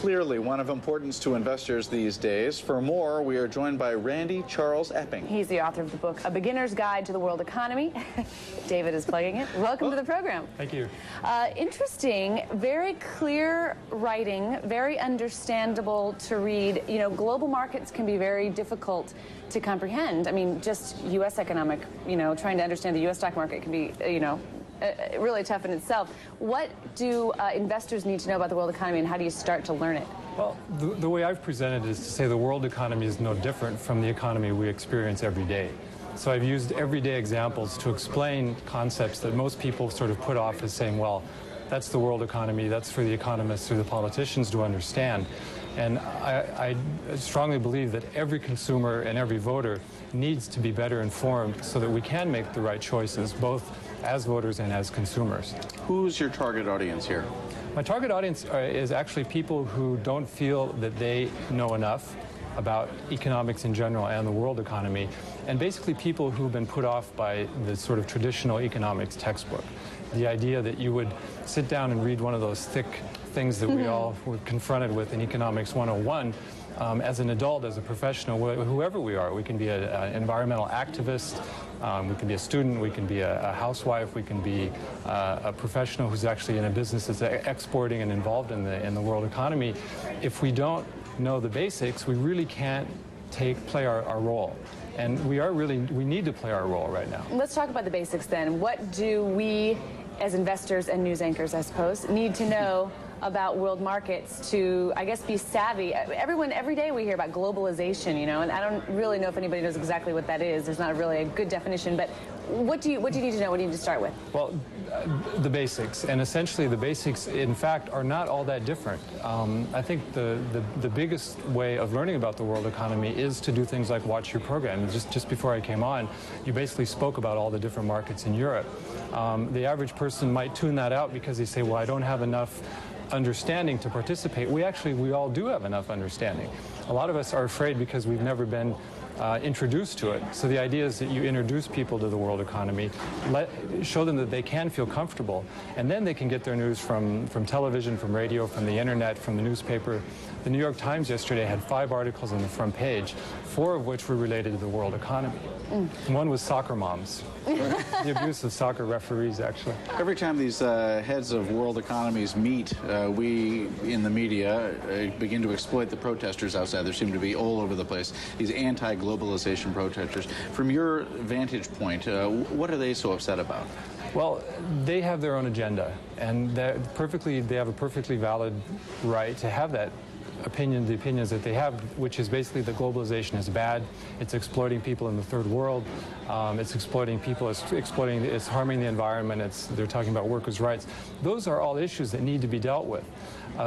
clearly one of importance to investors these days. For more, we are joined by Randy Charles Epping. He's the author of the book, A Beginner's Guide to the World Economy. David is plugging it. Welcome to the program. Thank you. Interesting, very clear writing, very understandable to read. You know, global markets can be very difficult to comprehend. I mean, just U.S. economic, trying to understand the U.S. stock market can be, really tough in itself. What do investors need to know about the world economy, and how do you start to learn it? Well, the way I've presented it is to say the world economy is no different from the economy we experience every day. So I've used everyday examples to explain concepts that most people sort of put off as saying, well, that's the world economy, that's for the economists or the politicians to understand. And I strongly believe that every consumer and every voter needs to be better informed so that we can make the right choices, both as voters and as consumers. Who's your target audience here? My target audience is actually people who don't feel that they know enough about economics in general and the world economy, and basically people who've been put off by the sort of traditional economics textbook. The idea that you would sit down and read one of those thick things that we all were confronted with in Economics 101 as an adult, as a professional, whoever we are. We can be an environmental activist, we can be a student, we can be a housewife, we can be a professional who's actually in a business that's exporting and involved in the world economy. If we don't know the basics, we really can't play our role. And we need to play our role right now. Let's talk about the basics then. What do we, as investors and news anchors, I suppose, need to know about world markets to, I guess, be savvy? Every day we hear about globalization, and I don't really know if anybody knows exactly what that is. There's not really a good definition, but what do you need to know? What do you need to start with? Well, the basics, and essentially the basics, in fact, are not all that different. I think the biggest way of learning about the world economy is to do things like watch your program. Just before I came on, you basically spoke about all the different markets in Europe. The average person might tune that out because they say, well, I don't have enough understanding to participate. We all do have enough understanding. A lot of us are afraid because we've never been introduced to it. So the idea is that you introduce people to the world economy, show them that they can feel comfortable, and then they can get their news from television, from radio, from the internet, from the newspaper. The New York Times yesterday had 5 articles on the front page, 4 of which were related to the world economy. One was soccer moms, the abuse of soccer referees, actually. Every time these heads of world economies meet, we in the media begin to exploit the protesters outside. There seem to be all over the place, these anti-globalization protesters. From your vantage point, what are they so upset about? Well, they have their own agenda, and they have a perfectly valid right to have that opinion, the opinions that they have, which is basically that globalization is bad, it's exploiting people in the third world, it's exploiting people, it's harming the environment, they're talking about workers' rights. Those are all issues that need to be dealt with.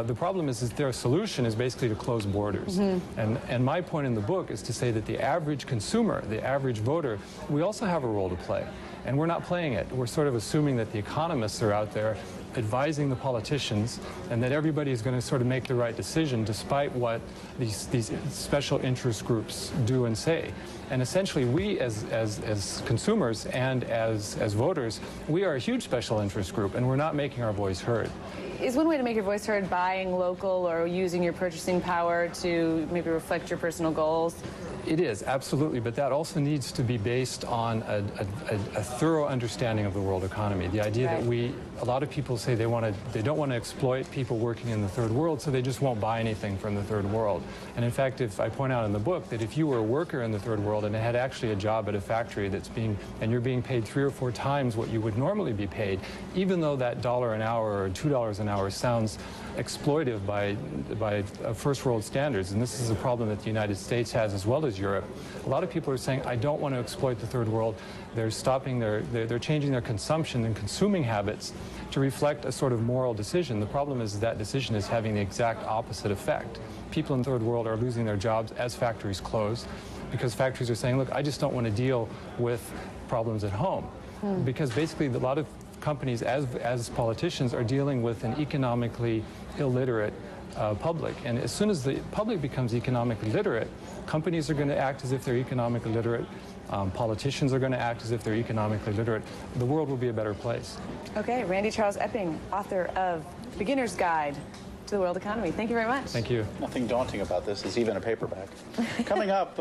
The problem is their solution is basically to close borders. And my point in the book is to say that the average consumer, the average voter, we also have a role to play. And we're not playing it. We're sort of assuming that the economists are out there advising the politicians and that everybody is going to sort of make the right decision despite what these special interest groups do and say. And essentially we as consumers and as voters, we are a huge special interest group, and we're not making our voice heard. Is one way to make your voice heard buying local or using your purchasing power to maybe reflect your personal goals? It is, absolutely, but that also needs to be based on a thorough understanding of the world economy. The idea that a lot of people say they don't want to exploit people working in the third world, so they just won't buy anything from the third world. And in fact, if I point out in the book that if you were a worker in the third world and had actually a job at a factory and you're being paid 3 or 4 times what you would normally be paid, even though that $1 an hour or $2 an hour sounds exploitive by first world standards, and this is a problem that the United States has as well as Europe. A lot of people are saying, I don't want to exploit the third world. They're changing their consumption and consuming habits to reflect a sort of moral decision. The problem is that decision is having the exact opposite effect. People in the third world are losing their jobs as factories close because factories are saying, look, I just don't want to deal with problems at home. Because basically a lot of companies, as politicians, are dealing with an economically illiterate public. And as soon as the public becomes economically literate, companies are going to act as if they're economically literate. Politicians are going to act as if they're economically literate. The world will be a better place. Okay, Randy Charles Epping, author of Beginner's Guide to the world economy. Thank you very much. Thank you. Nothing daunting about this. It's even a paperback. Coming up...